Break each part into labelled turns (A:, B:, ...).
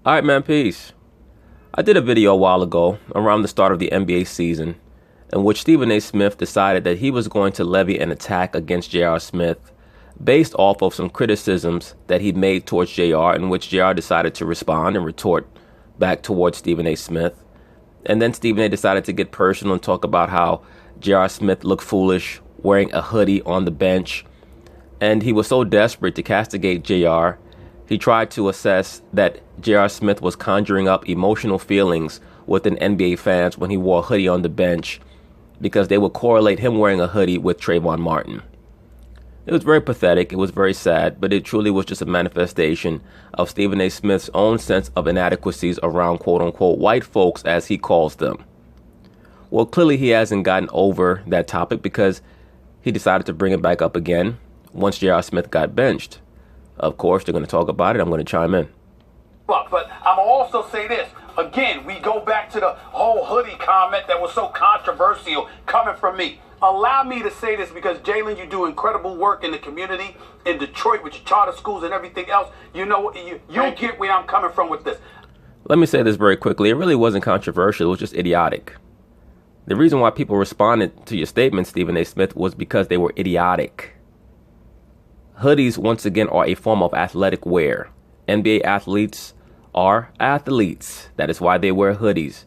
A: Alright, man, peace. I did a video a while ago, around the start of the NBA season, in which Stephen A. Smith decided that he was going to levy an attack against J.R. Smith based off of some criticisms that he made towards J.R., in which J.R. decided to respond and retort back towards Stephen A. Smith. And then Stephen A. decided to get personal and talk about how J.R. Smith looked foolish wearing a hoodie on the bench. And he was so desperate to castigate J.R., he tried to assess that J.R. Smith was conjuring up emotional feelings within NBA fans when he wore a hoodie on the bench, because they would correlate him wearing a hoodie with Trayvon Martin. It was very pathetic, it was very sad, but it truly was just a manifestation of Stephen A. Smith's own sense of inadequacies around quote-unquote white folks, as he calls them. Well, clearly he hasn't gotten over that topic, because he decided to bring it back up again once J.R. Smith got benched. Of course, they're going to talk about it. I'm going to chime in.
B: But I'm also say this. Again, we go back to the whole hoodie comment that was so controversial coming from me. Allow me to say this, because Jalen, you do incredible work in the community in Detroit with your charter schools and everything else. You know, you get where I'm coming from with this.
A: Let me say this very quickly. It really wasn't controversial. It was just idiotic. The reason why people responded to your statement, Stephen A. Smith, was because they were idiotic. Hoodies, once again, are a form of athletic wear. NBA athletes are athletes. That is why they wear hoodies.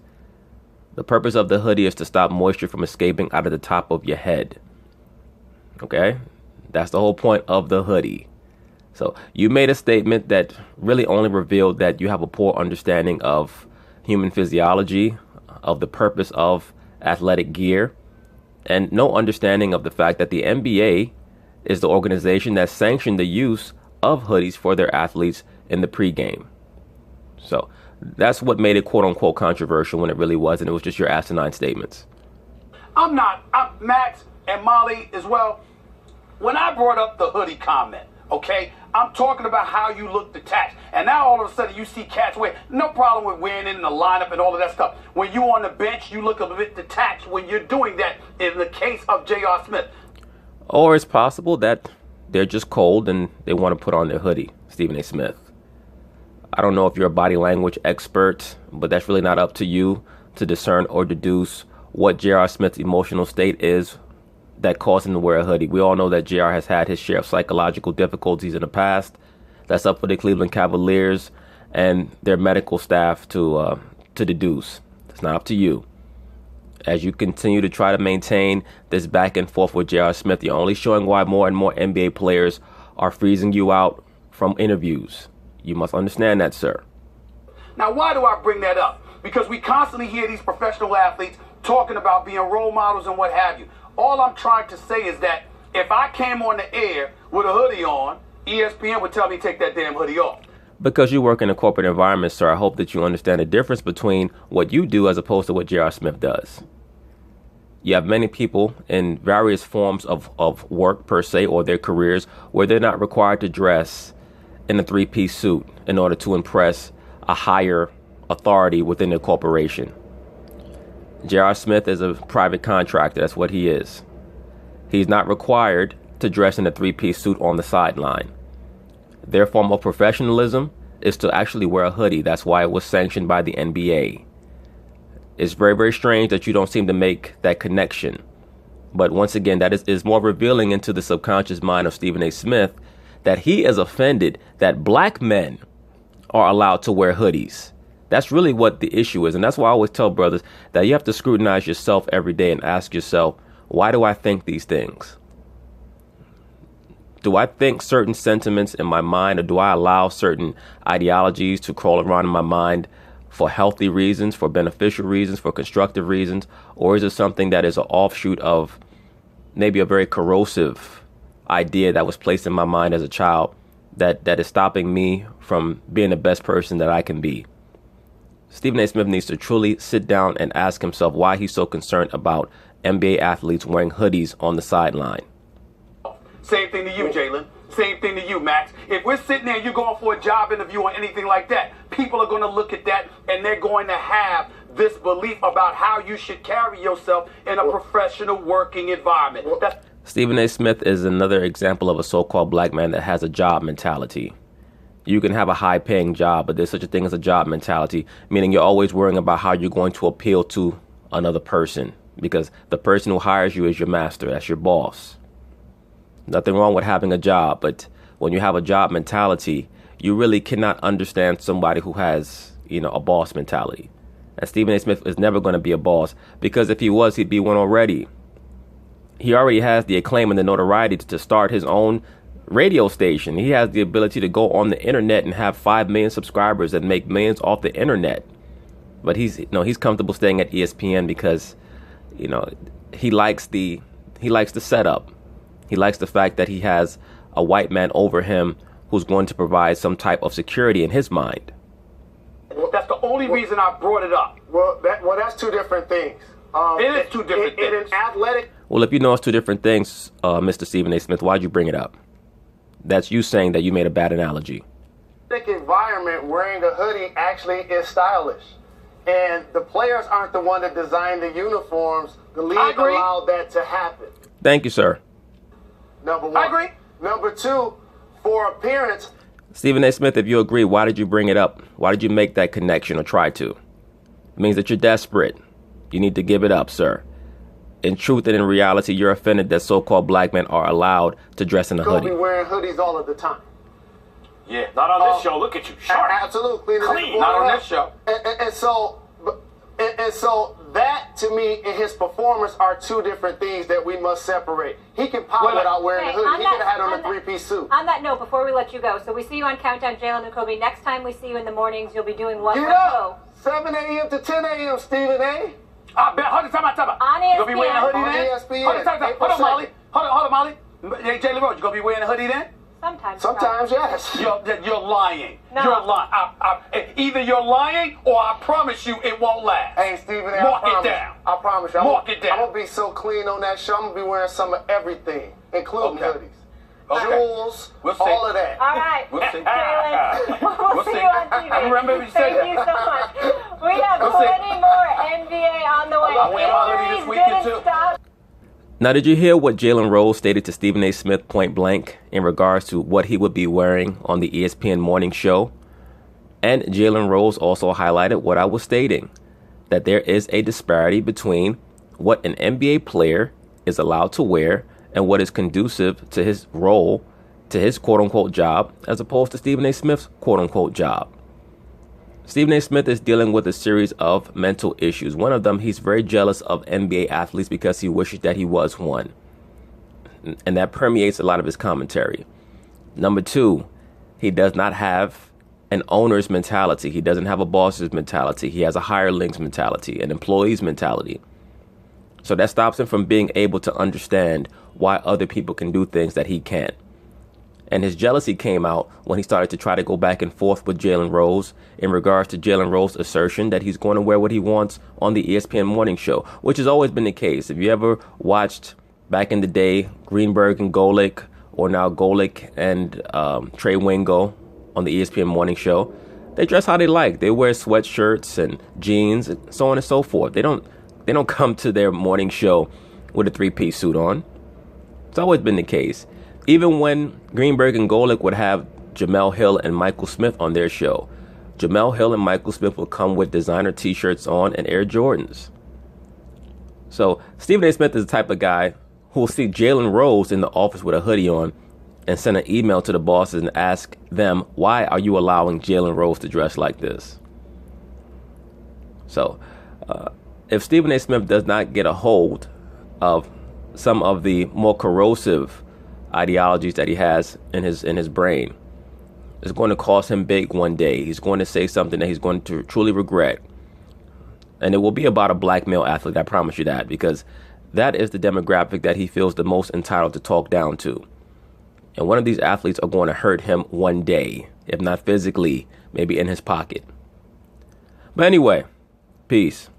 A: The purpose of the hoodie is to stop moisture from escaping out of the top of your head. Okay? That's the whole point of the hoodie. So you made a statement that really only revealed that you have a poor understanding of human physiology, of the purpose of athletic gear, and no understanding of the fact that the NBA is the organization that sanctioned the use of hoodies for their athletes in the pregame. So that's what made it quote-unquote controversial when it really wasn't. It was just your asinine statements.
B: I'm Max and Molly as well. When I brought up the hoodie comment, okay, I'm talking about how you look detached. And now all of a sudden you see cats wear, no problem with wearing it in the lineup and all of that stuff. When you on the bench, you look a bit detached when you're doing that in the case of J.R. Smith.
A: Or it's possible that they're just cold and they want to put on their hoodie, Stephen A. Smith. I don't know if you're a body language expert, but that's really not up to you to discern or deduce what J.R. Smith's emotional state is that caused him to wear a hoodie. We all know that J.R. has had his share of psychological difficulties in the past. That's up for the Cleveland Cavaliers and their medical staff to deduce. It's not up to you. As you continue to try to maintain this back and forth with J.R. Smith, you're only showing why more and more NBA players are freezing you out from interviews. You must understand that, sir.
B: Now, why do I bring that up? Because we constantly hear these professional athletes talking about being role models and what have you. All I'm trying to say is that if I came on the air with a hoodie on, ESPN would tell me to take that damn hoodie off.
A: Because you work in a corporate environment, sir, I hope that you understand the difference between what you do as opposed to what J.R. Smith does. You have many people in various forms of work, per se, or their careers, where they're not required to dress in a three-piece suit in order to impress a higher authority within the corporation. J.R. Smith is a private contractor. That's what he is. He's not required to dress in a three-piece suit on the sideline. Their form of professionalism is to actually wear a hoodie. That's why it was sanctioned by the NBA. It's very, very strange that you don't seem to make that connection. But once again, that is more revealing into the subconscious mind of Stephen A. Smith, that he is offended that black men are allowed to wear hoodies. That's really what the issue is. And that's why I always tell brothers that you have to scrutinize yourself every day and ask yourself, why do I think these things? Do I think certain sentiments in my mind, or do I allow certain ideologies to crawl around in my mind for healthy reasons, for beneficial reasons, for constructive reasons? Or is it something that is an offshoot of maybe a very corrosive idea that was placed in my mind as a child that is stopping me from being the best person that I can be? Stephen A. Smith needs to truly sit down and ask himself why he's so concerned about NBA athletes wearing hoodies on the sideline.
B: Same thing to you, Jalen. Same thing to you, Max. If we're sitting there and you're going for a job interview or anything like that, people are going to look at that and they're going to have this belief about how you should carry yourself in a professional working environment.
A: Stephen A. Smith is another example of a so-called black man that has a job mentality. you can have a high-paying job, but there's such a thing as a job mentality, meaning you're always worrying about how you're going to appeal to another person, because the person who hires you is your master. That's your boss. Nothing wrong with having a job, but when you have a job mentality, you really cannot understand somebody who has, a boss mentality. And Stephen A. Smith is never going to be a boss, because if he was, he'd be one already. He already has the acclaim and the notoriety to start his own radio station. He has the ability to go on the internet and have 5 million subscribers and make millions off the internet. But he's comfortable staying at ESPN because, he likes the setup. He likes the fact that he has a white man over him who's going to provide some type of security in his mind.
B: That's the only reason I brought it up.
C: Well, that's two different things.
B: It is two different things.
C: In an athletic...
A: Well, if you know it's two different things, Mr. Stephen A. Smith, why'd you bring it up? That's you saying that you made a bad analogy.
C: Environment, wearing a hoodie actually is stylish. And the players aren't the one that designed the uniforms. The league allowed that to happen.
A: Thank you, sir.
C: Number one.
B: I agree.
C: Number two, for appearance.
A: Stephen A. Smith, if you agree, why did you bring it up? Why did you make that connection or try to? It means that you're desperate. You need to give it up, sir. In truth and in reality, you're offended that so-called black men are allowed to dress in a hoodie.
C: Be wearing hoodies all of the time.
B: Yeah, not on this show. Look at you, sharp.
C: Absolutely.
B: Clean, not on this show.
C: And so that, to me, and his performance are two different things that we must separate. He can pop without wearing a hoodie. He could have had on a three-piece suit.
D: On that note, before we let you go, so we see you on Countdown, Jalen and Kobe. Next time we see you in the mornings, you'll be doing what?
C: Get up! 7 a.m. to 10 a.m., Stephen A.
B: I bet. Hold on.
D: On
B: You gonna be wearing a hoodie
C: On
B: then?
C: ESPN.
B: Hold on, Molly. Hold on, Molly. Hey, Jalen Rose, you gonna be wearing a hoodie then?
C: Sometimes, yes.
B: You're lying.
D: No.
B: You're lying. Either you're lying or I promise you it won't last.
C: Hey, Stephen A.
B: Mark it down.
C: I promise you.
B: Mark it down.
C: I'm going to be so clean on that show. I'm going to be wearing some of everything, including hoodies.
B: Okay.
C: Jewels,
B: We'll see.
C: all of that.
D: All right.
B: We'll see.
D: Jalen, we'll see you on TV.
B: I remember you said
D: Thank you so much. We have
B: We'll see.
D: plenty more NBA on the way.
B: I'll wear my hoodie this weekend,
D: Injuries
B: too.
D: didn't stop.
A: Now, did you hear what Jalen Rose stated to Stephen A. Smith point blank in regards to what he would be wearing on the ESPN morning show? And Jalen Rose also highlighted what I was stating, that there is a disparity between what an NBA player is allowed to wear and what is conducive to his role, to his quote-unquote job, as opposed to Stephen A. Smith's quote-unquote job. Stephen A. Smith is dealing with a series of mental issues. One of them, he's very jealous of NBA athletes because he wishes that he was one. And that permeates a lot of his commentary. Number two, he does not have an owner's mentality. He doesn't have a boss's mentality. He has a hireling's mentality, an employee's mentality. So that stops him from being able to understand why other people can do things that he can't. And his jealousy came out when he started to try to go back and forth with Jalen Rose in regards to Jalen Rose's assertion that he's going to wear what he wants on the ESPN morning show, which has always been the case. If you ever watched back in the day, Greenberg and Golick, or now Golick and Trey Wingo on the ESPN morning show, they dress how they like. They wear sweatshirts and jeans and so on and so forth. They don't come to their morning show with a three-piece suit on. It's always been the case. Even when Greenberg and Golick would have Jamel Hill and Michael Smith on their show, Jamel Hill and Michael Smith would come with designer t-shirts on and Air Jordans. So Stephen A. Smith is the type of guy who will see Jalen Rose in the office with a hoodie on and send an email to the bosses and ask them, why are you allowing Jalen Rose to dress like this? So if Stephen A. Smith does not get a hold of some of the more corrosive ideologies that he has in his brain, it's going to cost him big one day. He's going to say something that he's going to truly regret. And it will be about a black male athlete, I promise you that, because that is the demographic that he feels the most entitled to talk down to. And one of these athletes are going to hurt him one day, if not physically, maybe in his pocket. But anyway, peace.